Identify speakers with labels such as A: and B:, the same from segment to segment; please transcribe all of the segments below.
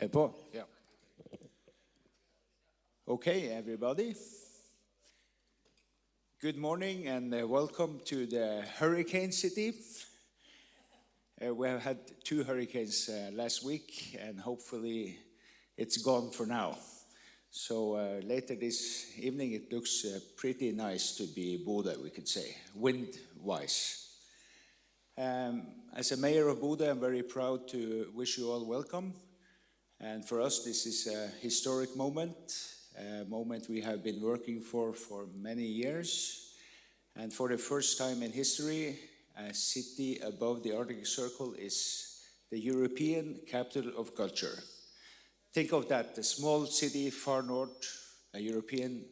A: På? Yeah. Okay, everybody. Good morning and welcome to the Hurricane City. We have had 2 hurricanes last week, and hopefully it's gone for now. So later this evening it looks pretty nice to be Bodø, we could say, wind-wise. As a mayor of Bodø, I'm very proud to wish you all welcome. And for us, this is a historic moment, a moment we have been working for many years. And for the first time in history, a city above the Arctic Circle is the European capital of culture. Think of that, a small city far north, a European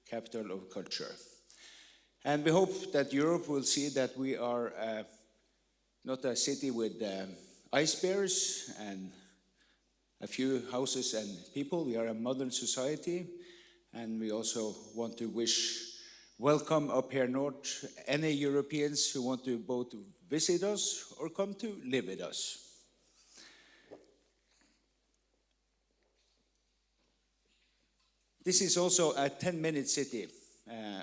A: capital of culture. And we hope that Europe will see that we are not a city with ice bears and a few houses and people. We are a modern society, and we also want to welcome up here north any Europeans who want to both visit us or come to live with us. This is also a 10-minute city,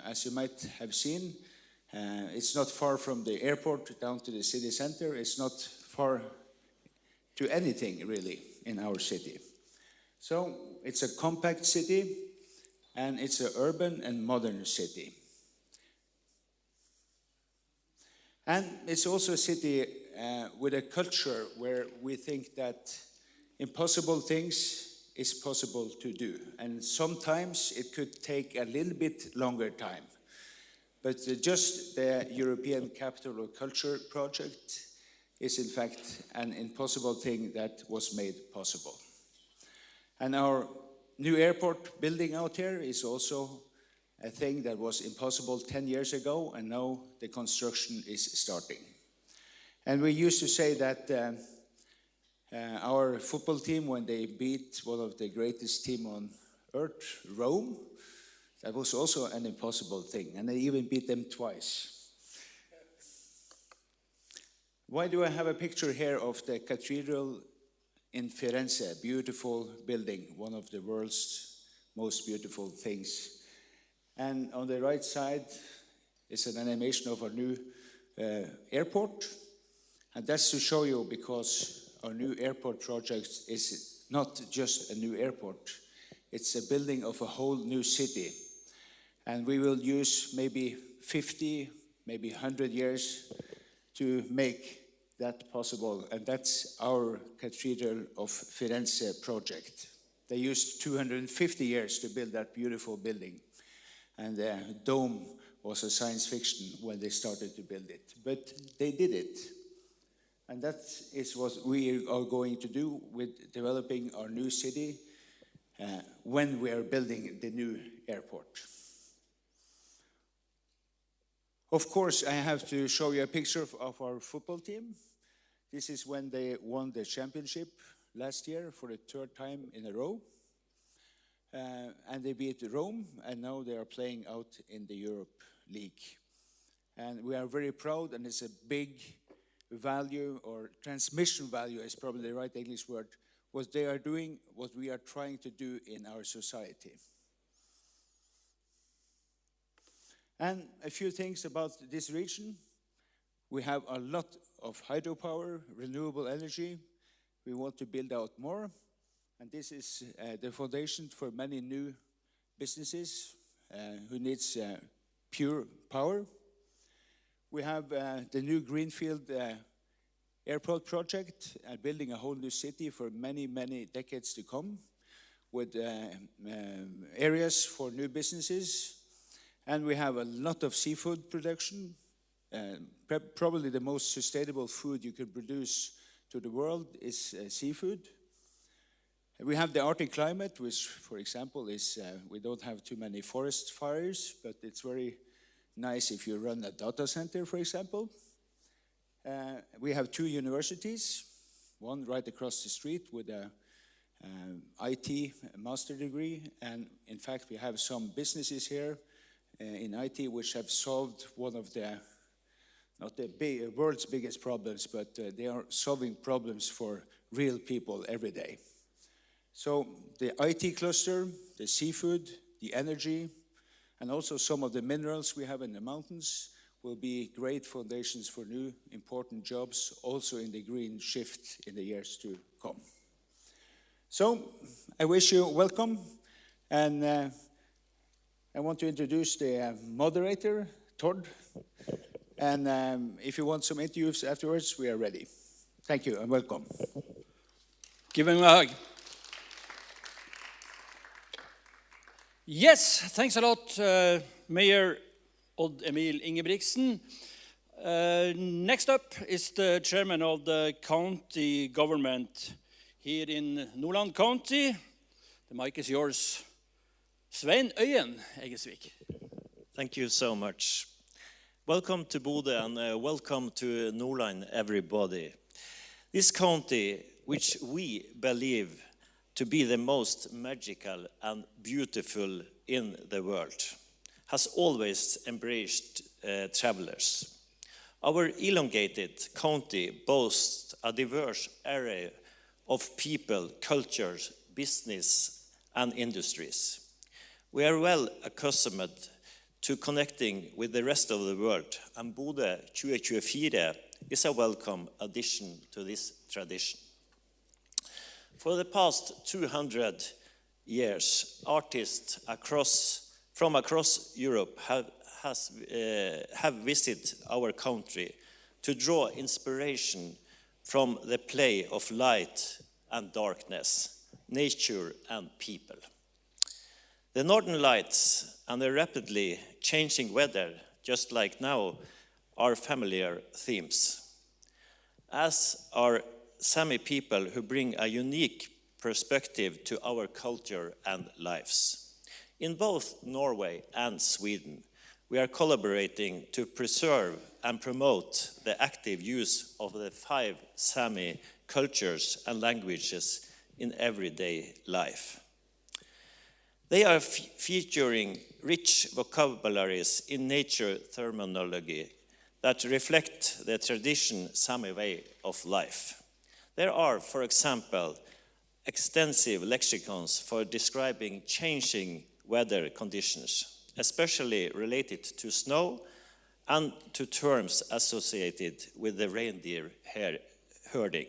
A: as you might have seen. It's not far from the airport down to the city center. It's not far to anything, really, in our city. So it's a compact city, and it's an urban and modern city. And it's also a city with a culture where we think that impossible things is possible to do. And sometimes it could take a little bit longer time. But just the European Capital of Culture project is in fact an impossible thing that was made possible. And our new airport building out here is also a thing that was impossible 10 years ago, and now the construction is starting. And we used to say that our football team, when they beat one of the greatest teams on earth, Rome, that was also an impossible thing, and they even beat them twice. Why do I have a picture here of the cathedral in Firenze? Beautiful building, one of the world's most beautiful things. And on the right side is an animation of our new airport. And that's to show you, because our new airport project is not just a new airport. It's a building of a whole new city. And we will use maybe 50, maybe 100 years to make that possible. And that's our Cathedral of Firenze project. They used 250 years to build that beautiful building. And the dome was a science fiction when they started to build it. But they did it. And that is what we are going to do with developing our new city when we are building the new airport. Of course, I have to show you a picture of our football team. This is when they won the championship last year for the 3rd time in a row. And they beat Rome, and now they are playing out in the Europe League. And we are very proud, and it's a big value, or transmission value is probably the right English word, what they are doing, what we are trying to do in our society. And a few things about this region. We have a lot of hydropower, renewable energy. We want to build out more. And this is the foundation for many new businesses who needs pure power. We have the new Greenfield airport project, building a whole new city for many, many decades to come, with areas for new businesses. And we have a lot of seafood production, probably the most sustainable food you can produce to the world is seafood. We have the Arctic climate, which, for example, is we don't have too many forest fires, but it's very nice if you run a data center, for example. We have 2 universities, one right across the street with a IT master degree, and in fact we have some businesses here in IT which have solved one of the, not the world's biggest problems, but they are solving problems for real people every day. So the IT cluster, the seafood, the energy, and also some of the minerals we have in the mountains will be great foundations for new important jobs, also in the green shift in the years to come. So I wish you welcome, and I want to introduce the moderator, Tord, and if you want some interviews afterwards, we are ready. Thank you and welcome.
B: Give him a hug. Yes, thanks a lot, Mayor Odd Emil Ingebrigtsen. Next up is the chairman of the county government here in Nordland County. The mic is yours. Svein Øyen Eggesvik.
C: Thank you so much. Welcome to Bodø and welcome to Nordland, everybody. This county, which we believe to be the most magical and beautiful in the world, has always embraced travelers. Our elongated county boasts a diverse array of people, cultures, business, and industries. We are well accustomed to connecting with the rest of the world, and Bodø2024 is a welcome addition to this tradition. For the past 200 years, artists from across Europe have visited our country to draw inspiration from the play of light and darkness, nature and people. The northern lights and the rapidly changing weather, just like now, are familiar themes, as are Sami people who bring a unique perspective to our culture and lives. In both Norway and Sweden, we are collaborating to preserve and promote the active use of the 5 Sami cultures and languages in everyday life. They are featuring rich vocabularies in nature terminology that reflect the traditional Sami way of life. There are, for example, extensive lexicons for describing changing weather conditions, especially related to snow and to terms associated with the reindeer herding.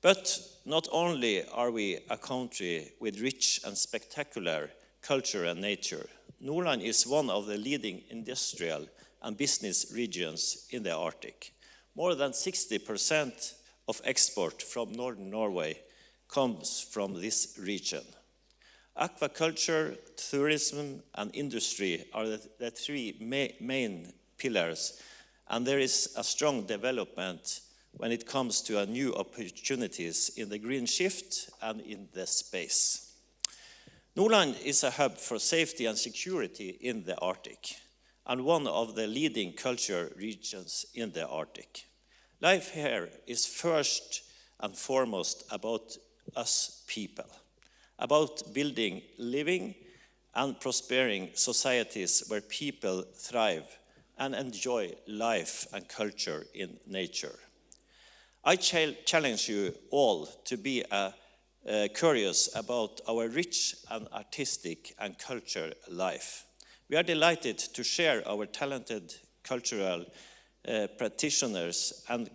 C: But not only are we a country with rich and spectacular culture and nature, Nordland is one of the leading industrial and business regions in the Arctic. More than 60% of export from northern Norway comes from this region. Aquaculture, tourism, and industry are the 3 main pillars, and there is a strong development when it comes to new opportunities in the green shift and in the space. Nordland is a hub for safety and security in the Arctic, and one of the leading culture regions in the Arctic. Life here is first and foremost about us people, about building living and prospering societies where people thrive and enjoy life and culture in nature. I challenge you all to be curious about our rich and artistic and cultural life. We are delighted to share our talented cultural practitioners and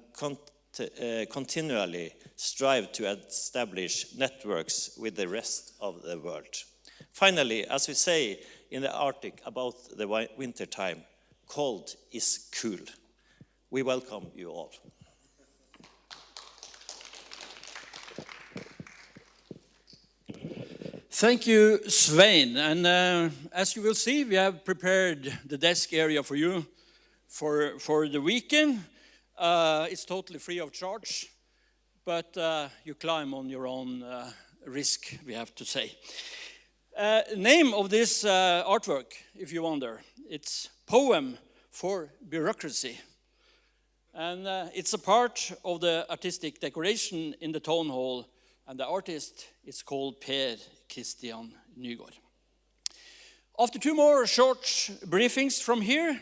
C: continually strive to establish networks with the rest of the world. Finally, as we say in the Arctic about the winter time, cold is cool. We welcome you all.
B: Thank you, Svein. And as you will see, we have prepared the desk area for you for the weekend. It's totally free of charge, but you climb on your own risk, we have to say. Name of this artwork, if you wonder, it's Poem for Bureaucracy. And it's a part of the artistic decoration in the town hall, and the artist is called Per Christian Nygaard. After 2 more short briefings from here,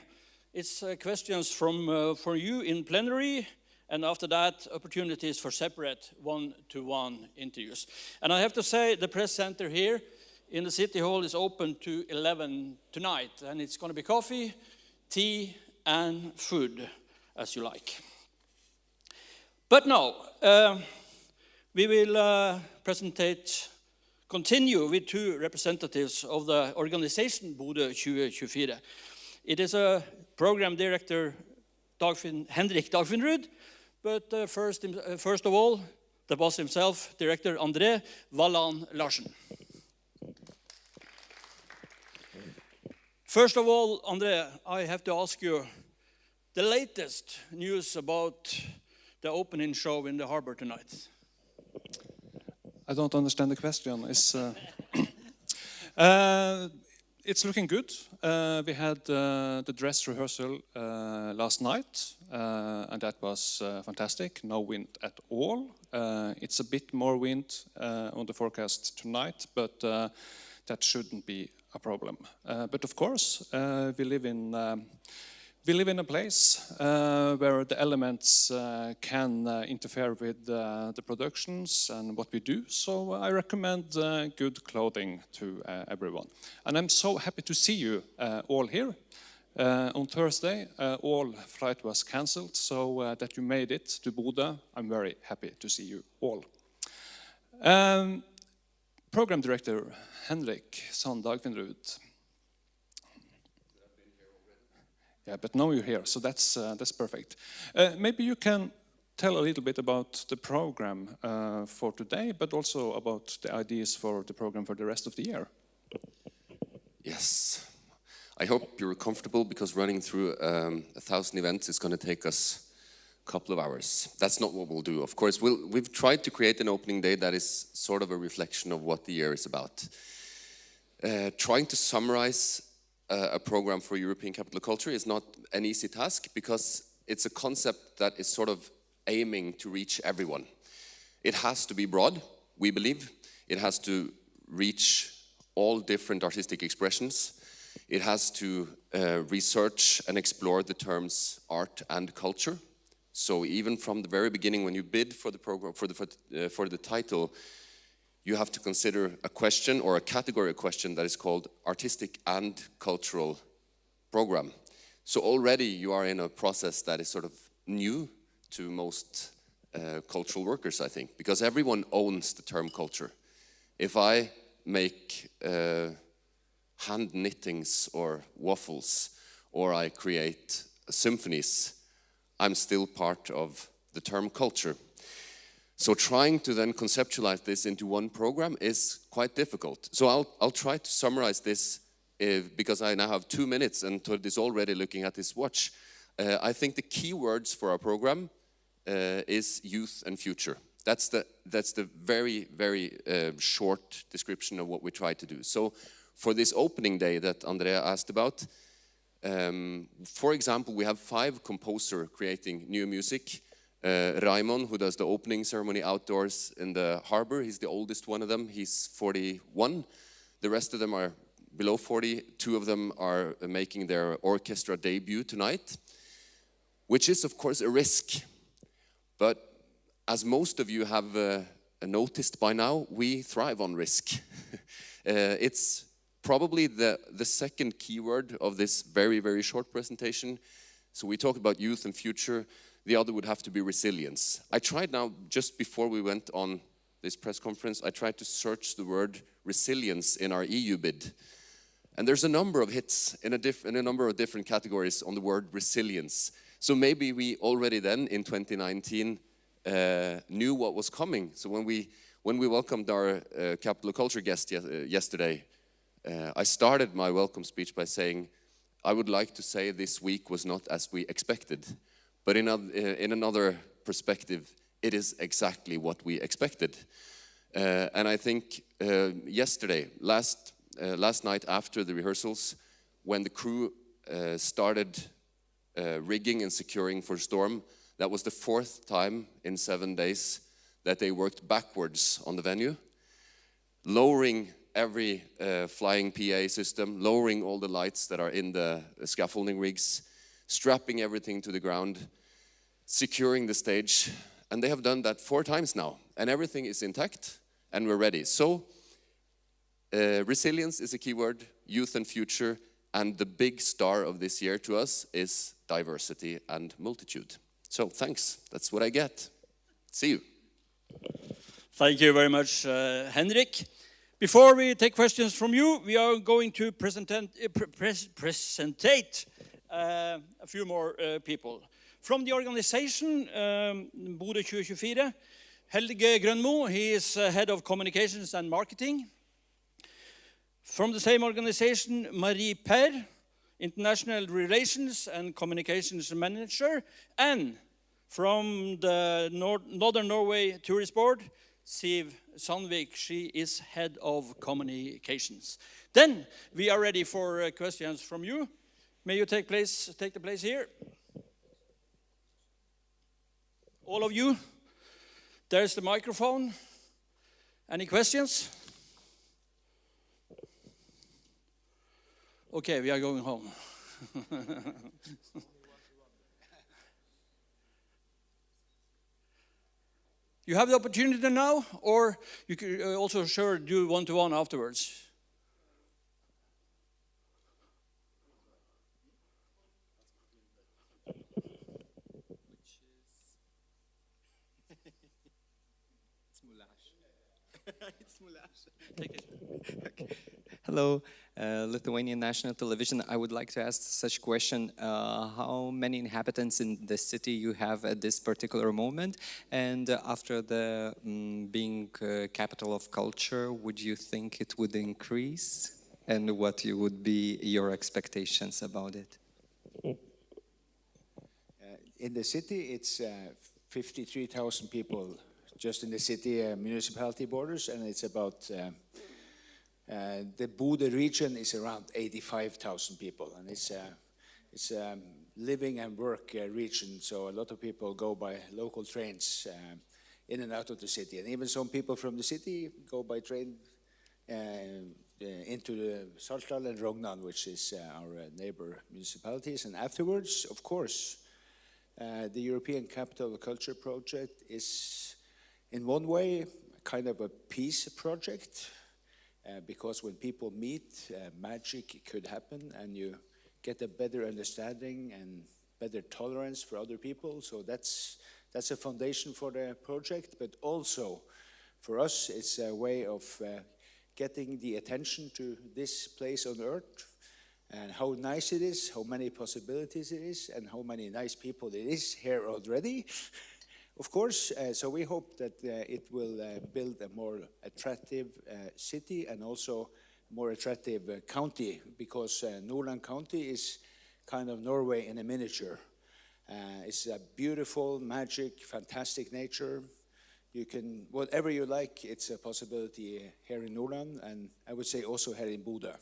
B: it's questions for you in plenary And after that, opportunities for separate one-to-one interviews. And I have to say, the press center here in the City Hall is open to 11 tonight. And it's going to be coffee, tea, and food, as you like. But now, we will continue with two representatives of the organization Bodø2024. It is a program director, Henrik Dagfinrud, but first of all, the boss himself, Director André Valland Larsen. First of all, André, I have to ask you the latest news about the opening show in the harbor tonight.
D: I don't understand the question. It's looking good. We had the dress rehearsal last night, and that was fantastic. No wind at all. It's a bit more wind on the forecast tonight, but that shouldn't be a problem. But of course, we live in a place where the elements can interfere with the productions and what we do. So I recommend good clothing to everyone. And I'm so happy to see you all here. On Thursday, all flight was cancelled, so that you made it to Bodø. I'm very happy to see you all. Program Director Henrik Dagfinrud. Yeah, but now you're here, so that's perfect. Maybe you can tell a little bit about the program for today, but also about the ideas for the program for the rest of the year.
E: Yes. I hope you're comfortable, because running through 1,000 events is going to take us a couple of hours. That's not what we'll do. Of course, we've tried to create an opening day that is sort of a reflection of what the year is about. Trying to summarize a program for European capital culture is not an easy task, because it's a concept that is sort of aiming to reach everyone. It has to be broad, we believe. It has to reach all different artistic expressions. It has to research and explore the terms art and culture. So even from the very beginning, when you bid for the program, for the title, you have to consider a question or a category of question that is called artistic and cultural program. So already you are in a process that is sort of new to most cultural workers, I think, because everyone owns the term culture. If I make hand knittings or waffles, or I create symphonies, I'm still part of the term culture. So trying to then conceptualize this into one program is quite difficult. So I'll try to summarize this because I now have 2 minutes and Tord is already looking at his watch. I think the key words for our program is youth and future. That's the very, very short description of what we try to do. So for this opening day that Andrea asked about, for example, we have 5 composers creating new music. Raimon, who does the opening ceremony outdoors in the harbor, he's the oldest one of them, he's 41. The rest of them are below 40. 2 of them are making their orchestra debut tonight, which is of course a risk. But as most of you have noticed by now, we thrive on risk. It's probably the second keyword of this very, very short presentation. So we talk about youth and future. The other would have to be resilience. I tried now, just before we went on this press conference, I tried to search the word resilience in our EU bid. And there's a number of hits in a number of different categories on the word resilience. So maybe we already then, in 2019, knew what was coming. So when we welcomed our Capital Culture guest yesterday, I started my welcome speech by saying, I would like to say this week was not as we expected. But in another perspective, it is exactly what we expected. And I think yesterday, last night after the rehearsals, when the crew started rigging and securing for storm, that was the 4th time in 7 days that they worked backwards on the venue, lowering every flying PA system, lowering all the lights that are in the scaffolding rigs, strapping everything to the ground. securing the stage, and they have done that 4 times now, and everything is intact, and we're ready. So, resilience is a key word, youth and future, and the big star of this year to us is diversity and multitude. So, thanks. That's what I get. See you.
B: Thank you very much, Henrik. Before we take questions from you, we are going to presentate a few more people. From the organization, Bodø2024, Helge Grønmo, he is head of communications and marketing. From the same organization, Marie Per, international relations and communications manager. And from the Northern Norway Tourist Board, Siv Sandvik, she is head of communications. Then we are ready for questions from you. May you take the place here. All of you, there's the microphone. Any questions? Okay, we are going home. You have the opportunity now, or you can also sure do one-to-one afterwards. Take it.
F: Okay. Hello, Lithuanian National Television. I would like to ask such a question. How many inhabitants in the city you have at this particular moment? And after the being capital of culture, would you think it would increase? And what would be your expectations about it?
A: In the city, it's 53,000 people just in the city municipality borders, and it's about the Bodø region is around 85,000 people, and it's a living and work region. So a lot of people go by local trains in and out of the city, and even some people from the city go by train into the Saltdal and Rognan, which is our neighbor municipalities. And afterwards, of course, the European Capital of Culture project is, in one way, kind of a peace project, because when people meet, magic could happen, and you get a better understanding and better tolerance for other people. So that's a foundation for the project, but also for us, it's a way of getting the attention to this place on earth, and how nice it is, how many possibilities it is, and how many nice people it is here already. Of course, so we hope that it will build a more attractive city and also more attractive county, because Nordland County is kind of Norway in a miniature. It's a beautiful, magic, fantastic nature. You can, whatever you like, it's a possibility here in Nordland, and I would say also here in Bodø.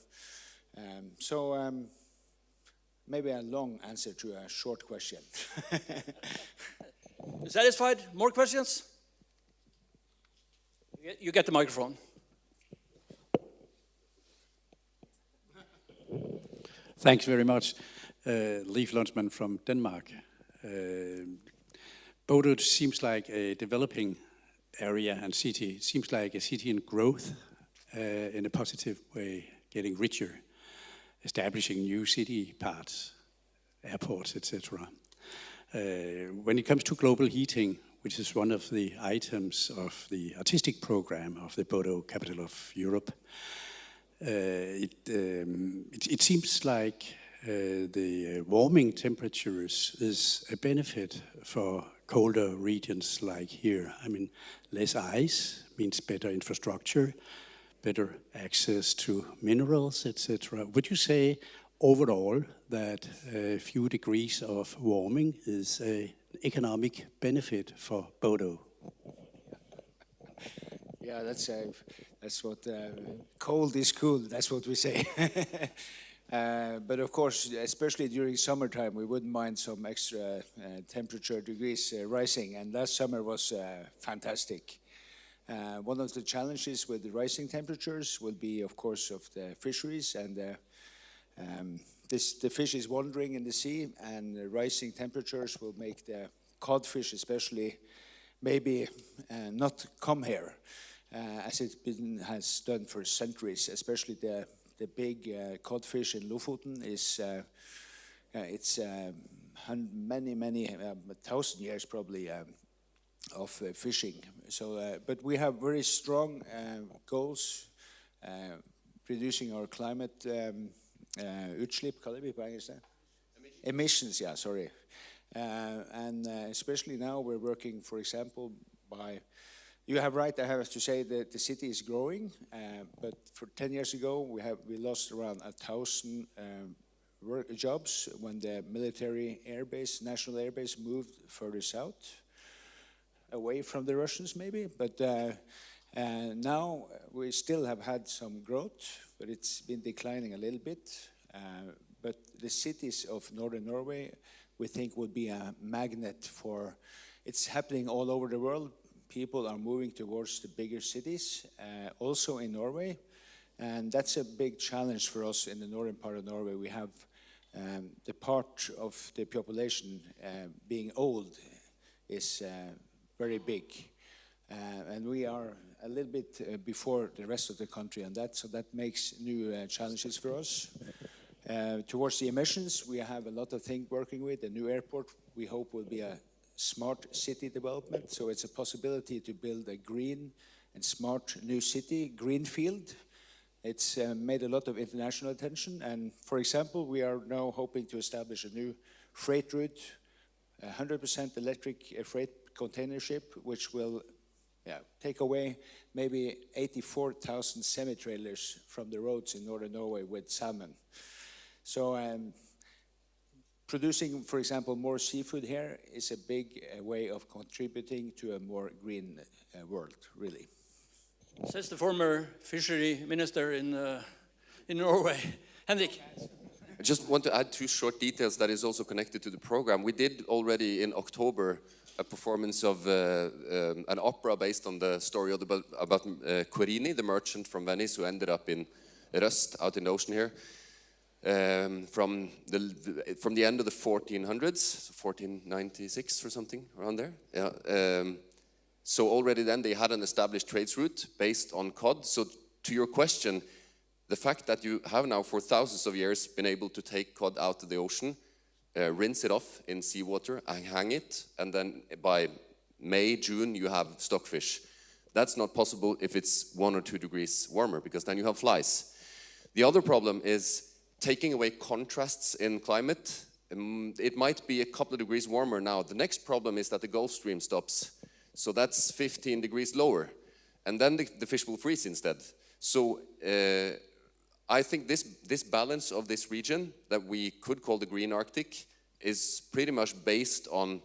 A: Maybe a long answer to a short question.
B: Satisfied? More questions? You get the microphone.
G: Thanks very much. Leif Lundsman from Denmark. Bodø seems like a developing area and city. It seems like a city in growth, in a positive way, getting richer, establishing new city parts, airports, etc. When it comes to global heating, which is one of the items of the artistic program of the Bodø Capital of Europe, it seems like the warming temperatures is a benefit for colder regions like here. I mean, less ice means better infrastructure, better access to minerals, etc. Would you say overall that a few degrees of warming is an economic benefit for Bodø?
A: Yeah, that's what cold is cool. That's what we say. But of course, especially during summertime, we wouldn't mind some extra temperature degrees rising. And last summer was fantastic. One of the challenges with the rising temperatures will be, of course, of the fisheries, and the fish is wandering in the sea, and the rising temperatures will make the codfish especially maybe not come here as it has done for centuries, especially the big codfish in Lofoten is it's many 1,000 years probably of fishing. So, but we have very strong goals reducing our climate utslipp, kaller vi på engelsk det? Emissions, yeah, sorry. And especially now we're working, for example, by, you have right, I have to say that the city is growing, but for 10 years ago we lost around 1,000 jobs when the military airbase, national airbase moved further south, away from the Russians maybe, but now we still have had some growth, but it's been declining a little bit. But the cities of northern Norway, we think, will be a magnet for, it's happening all over the world. People are moving towards the bigger cities, also in Norway. And that's a big challenge for us in the northern part of Norway. We have the part of the population being old is very big. And we are a little bit before the rest of the country on that, so that makes new challenges for us. Towards the emissions, we have a lot of things working with. The new airport, we hope, will be a smart city development. So it's a possibility to build a green and smart new city, greenfield. It's made a lot of international attention. And for example, we are now hoping to establish a new freight route, 100% electric freight container ship, which will take away maybe 84,000 semi-trailers from the roads in northern Norway with salmon. So producing, for example, more seafood here is a big way of contributing to a more green world, really.
B: Says the former fishery minister in Norway. Henrik.
E: I just want to add two short details that is also connected to the program. We did already in October a performance of an opera based on the story about Querini, the merchant from Venice who ended up in Rust, out in the ocean here. From the end of the 1400s, 1496 or something around there. Yeah. So already then they had an established trades route based on cod. So to your question, the fact that you have now for thousands of years been able to take cod out of the ocean, rinse it off in seawater and hang it, and then by May, June you have stockfish. That's not possible if it's 1 or 2 degrees warmer, because then you have flies. The other problem is taking away contrasts in climate. It might be a couple of degrees warmer now. The next problem is that the Gulf Stream stops. So that's 15 degrees lower. And then the fish will freeze instead. So I think this balance of this region that we could call the Green Arctic is pretty much based on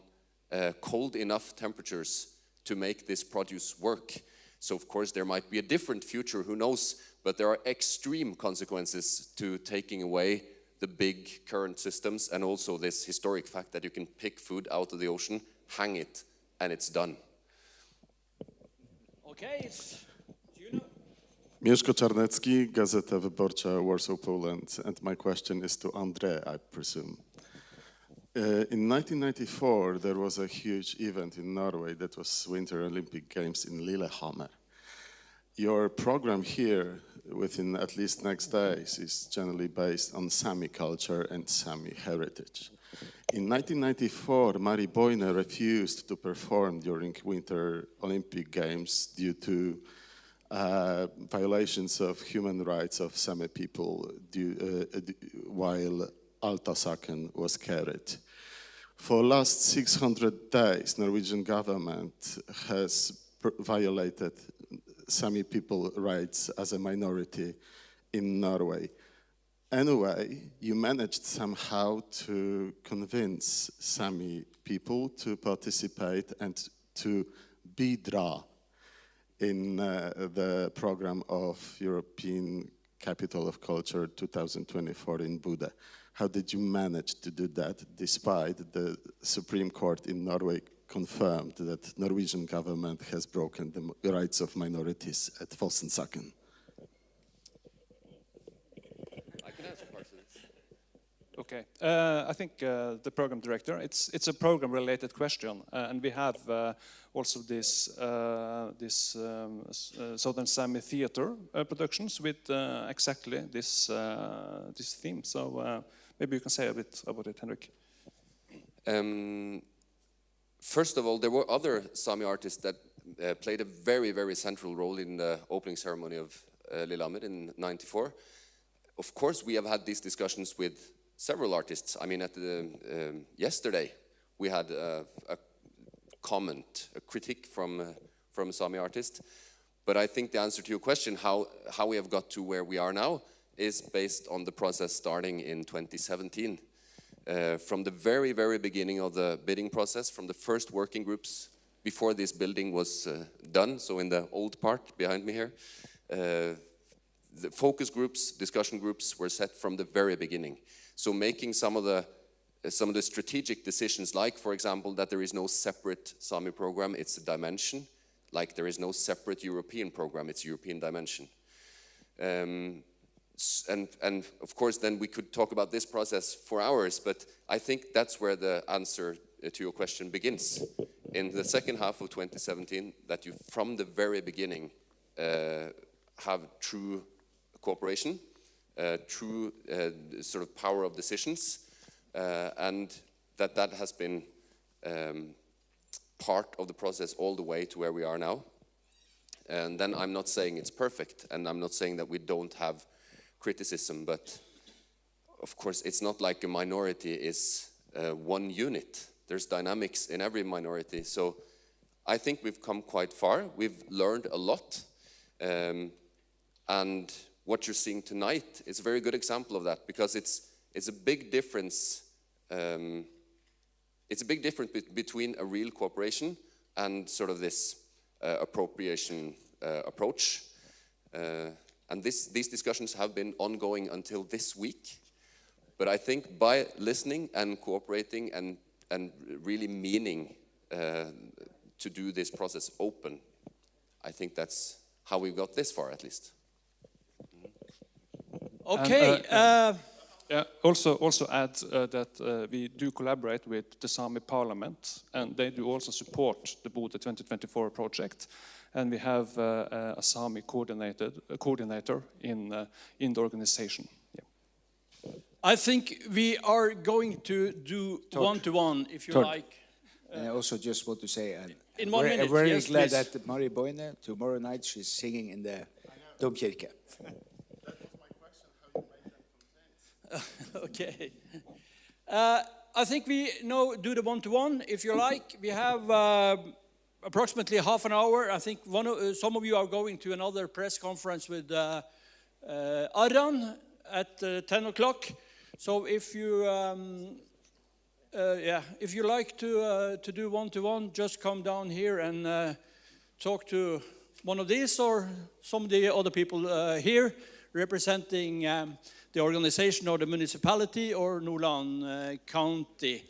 E: cold enough temperatures to make this produce work. So of course there might be a different future, who knows, but there are extreme consequences to taking away the big current systems, and also this historic fact that you can pick food out of the ocean, hang it, and it's done.
B: Okay, do you know?
H: Mieszko Czarnecki, Gazeta Wyborcza, Warsaw, Poland, and my question is to André, I presume. In 1994, there was a huge event in Norway that was Winter Olympic Games in Lillehammer. Your program here, within at least next days, is generally based on Sami culture and Sami heritage. In 1994, Mari Boine refused to perform during Winter Olympic Games due to violations of human rights of Sami people while Altasaken was carried. For last 600 days, Norwegian government has violated Sami people rights as a minority in Norway. Anyway, you managed somehow to convince Sami people to participate and to bidra in the program of European Capital of Culture 2024 in Bodø. How did you manage to do that, despite the Supreme Court in Norway confirmed that Norwegian government has broken the rights of minorities at Fosensaken?
E: I can answer parts of this.
D: Okay. I think the program director. It's a program-related question, and we have also this Southern Sami theater productions with exactly this theme. So maybe you can say a bit about it, Henrik.
E: First of all, there were other Sami artists that played a very, very central role in the opening ceremony of Lillehammer in '94. Of course, we have had these discussions with several artists. I mean, yesterday we had a comment, a critique from a Sami artist. But I think the answer to your question, how we have got to where we are now, is based on the process starting in 2017. From the very, very beginning of the bidding process, from the first working groups before this building was done, so in the old part behind me here, the focus groups, discussion groups were set from the very beginning. So making some of the strategic decisions, like, for example, that there is no separate Sami program, it's a dimension. Like there is no separate European program, it's European dimension. And of course, then we could talk about this process for hours, but I think that's where the answer to your question begins. In the second half of 2017, that you, from the very beginning, have true cooperation, true sort of power of decisions, and that has been part of the process all the way to where we are now. And then I'm not saying it's perfect, and I'm not saying that we don't have criticism, but of course it's not like a minority is one unit. There's dynamics in every minority. So I think we've come quite far. We've learned a lot. And what you're seeing tonight is a very good example of that, because it's a big difference. It's a big difference between a real cooperation and sort of this appropriation approach. And these discussions have been ongoing until this week. But I think by listening and cooperating and really meaning to do this process open, I think that's how we got this far, at least.
B: Okay.
D: Yeah, also add that we do collaborate with the Sami Parliament, and they do also support the Bodø 2024 project. And we have a Sami coordinator in the organization. Yeah.
B: I think we are going to do one-to-one, if you like.
A: And I also just want to say,
B: in 1 minute,
A: I'm very
B: yes,
A: glad
B: please.
A: that Mari Boine, tomorrow night, she's singing in the Domkirke.
B: Okay. I think we now do the one-to-one, if you like. We have approximately half an hour. I think some of you are going to another press conference with Aran at 10 o'clock. So if you if you like to do one-to-one, just come down here and talk to one of these or some of the other people here representing the organization or the municipality or Nordland County.